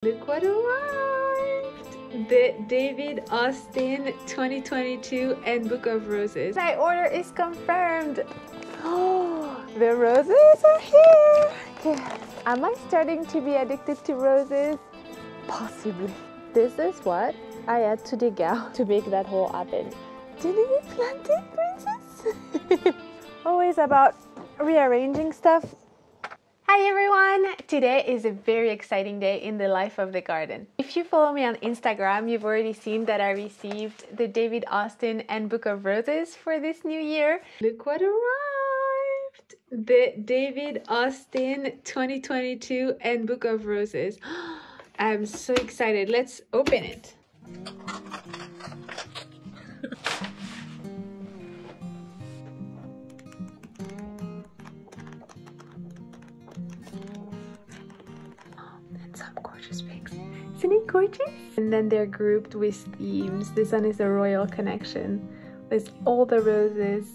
Look what arrived! The David Austin 2022 Handbook of Roses. My order is confirmed! Oh, the roses are here! Okay. Am I starting to be addicted to roses? Possibly. This is what I had to dig out to make that hole happen. Didn't you plant it, princess? Always about rearranging stuff. Hi everyone! Today is a very exciting day in the life of the garden. If you follow me on Instagram, you've already seen that I received the David Austin Handbook of Roses for this new year. Look what arrived! The David Austin 2022 Handbook of Roses. I'm so excited. Let's open it. Some gorgeous pics. Isn't it gorgeous? And then they're grouped with themes. This one is the Royal Connection with all the roses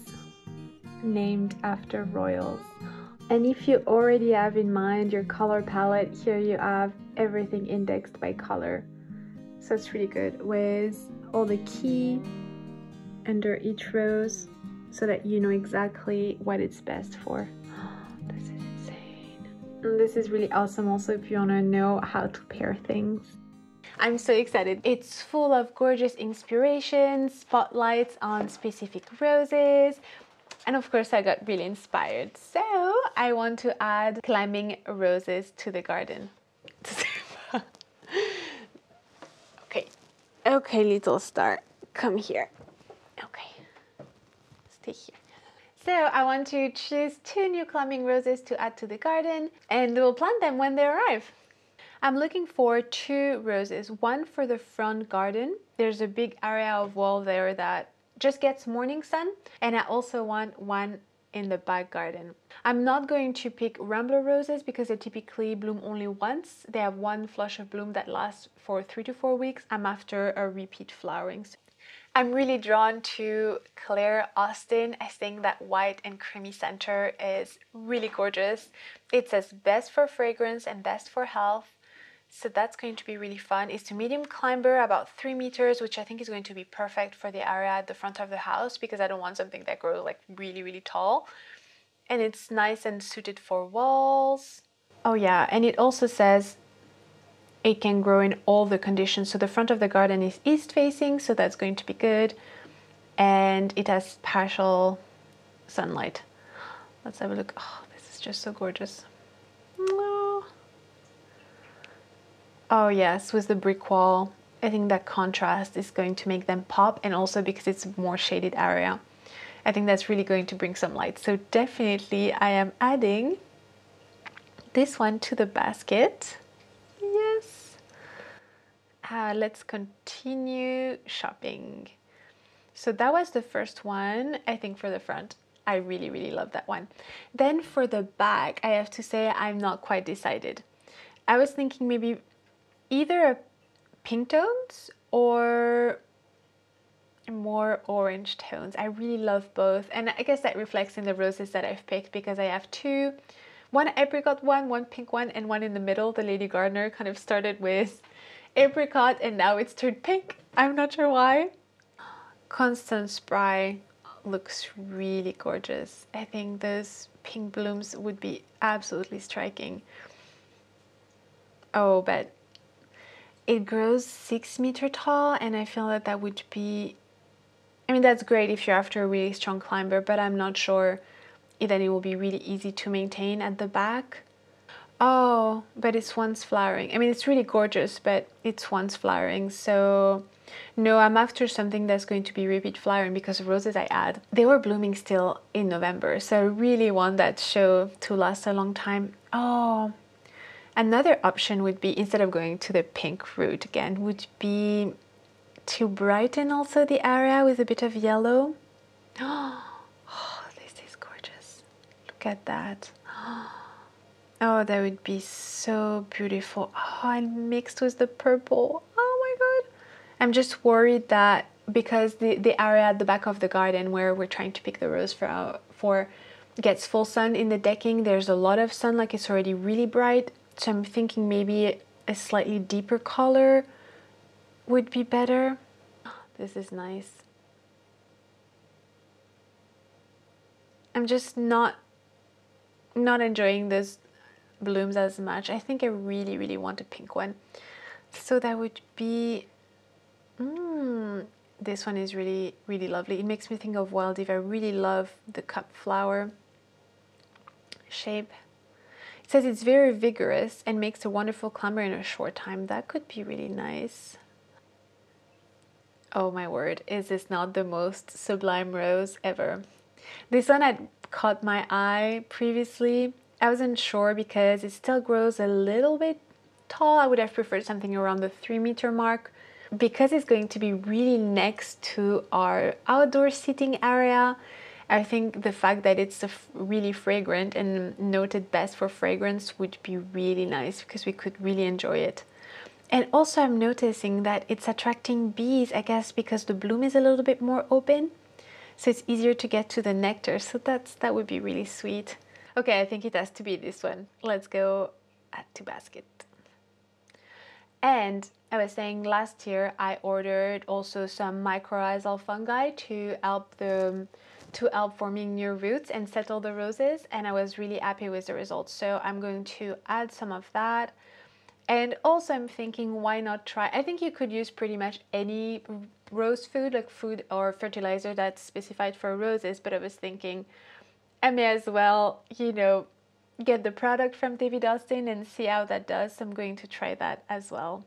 named after royals. And if you already have in mind your color palette, here you have everything indexed by color. So it's really good with all the key under each rose so that you know exactly what it's best for. This is insane. And this is really awesome also if you want to know how to pair things. I'm so excited. It's full of gorgeous inspirations, spotlights on specific roses, and of course I got really inspired. So I want to add climbing roses to the garden. Okay, little star, come here. Okay, stay here. So I want to choose 2 new climbing roses to add to the garden, and we'll plant them when they arrive. I'm looking for 2 roses, one for the front garden. There's a big area of wall there that just gets morning sun, and I also want one in the back garden. I'm not going to pick Rambler roses because they typically bloom only once. They have one flush of bloom that lasts for 3 to 4 weeks. I'm after a repeat flowering. I'm really drawn to Claire Austin. I think that white and creamy center is really gorgeous. It says best for fragrance and best for health. So that's going to be really fun. It's a medium climber, about 3 meters, which I think is going to be perfect for the area at the front of the house because I don't want something that grows like really, really tall. And it's nice and suited for walls. Oh yeah, and it also says it can grow in all the conditions. So the front of the garden is east facing, so that's going to be good. And it has partial sunlight. Let's have a look. Oh, this is just so gorgeous. Oh yes, with the brick wall, I think that contrast is going to make them pop, and also because it's a more shaded area. I think that's really going to bring some light. So definitely I am adding this one to the basket. Yes. Let's continue shopping. So that was the first one, I think, for the front. I really, really love that one. Then for the back, I have to say I'm not quite decided. I was thinking maybe either pink tones or more orange tones. I really love both, and I guess that reflects in the roses that I've picked because I have 2, one apricot one pink one, and one in the middle. The Lady Gardener kind of started with apricot and now it's turned pink. I'm not sure why. Constant Spry looks really gorgeous. I think those pink blooms would be absolutely striking. Oh, but it grows 6 meters tall, and I feel that that would be, I mean, that's great if you're after a really strong climber, but I'm not sure that it will be really easy to maintain at the back. Oh, but it's once flowering. I mean, it's really gorgeous, but it's once flowering. So no, I'm after something that's going to be repeat flowering because the roses I add, they were blooming still in November. So I really want that show to last a long time. Oh, another option would be, instead of going to the pink route again, would be to brighten also the area with a bit of yellow. Oh, this is gorgeous. Look at that. Oh, that would be so beautiful. Oh, and mixed with the purple. Oh my God. I'm just worried that because the area at the back of the garden where we're trying to pick the rose for gets full sun in the decking, there's a lot of sun, like it's already really bright. So I'm thinking maybe a slightly deeper color would be better. This is nice. I'm just not enjoying those blooms as much. I think I really want a pink one. So that would be, this one is really lovely. It makes me think of wild Eve. I really love the cup flower shape. It says it's very vigorous and makes a wonderful climber in a short time. That could be really nice. Oh my word, is this not the most sublime rose ever? This one had caught my eye previously. I wasn't sure because it still grows a little bit tall. I would have preferred something around the 3-meter mark. Because it's going to be really next to our outdoor seating area, I think the fact that it's really fragrant and noted best for fragrance would be really nice because we could really enjoy it. And also I'm noticing that it's attracting bees, I guess because the bloom is a little bit more open. So it's easier to get to the nectar. So that would be really sweet. Okay, I think it has to be this one. Let's go add to basket. And I was saying last year I ordered also some mycorrhizal fungi to help forming new roots and settle the roses, and I was really happy with the results. So I'm going to add some of that. And also I'm thinking, why not try, I think you could use pretty much any rose food, like food or fertilizer that's specified for roses, but I was thinking I may as well, you know, get the product from David Austin and see how that does. So I'm going to try that as well.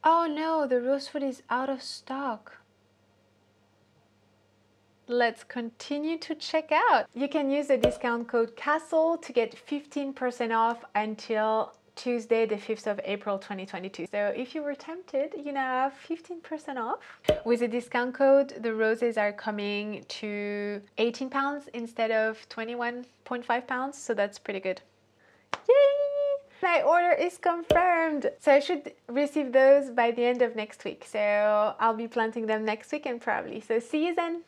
Oh no, the rose food is out of stock. Let's continue to check out. You can use the discount code CASTLE to get 15% off until Tuesday, the 5th of April 2022. So if you were tempted, you now have 15% off. With the discount code, the roses are coming to £18 instead of £21.5, so that's pretty good. Yay! My order is confirmed. So I should receive those by the end of next week. So I'll be planting them next week and probably. So see you then.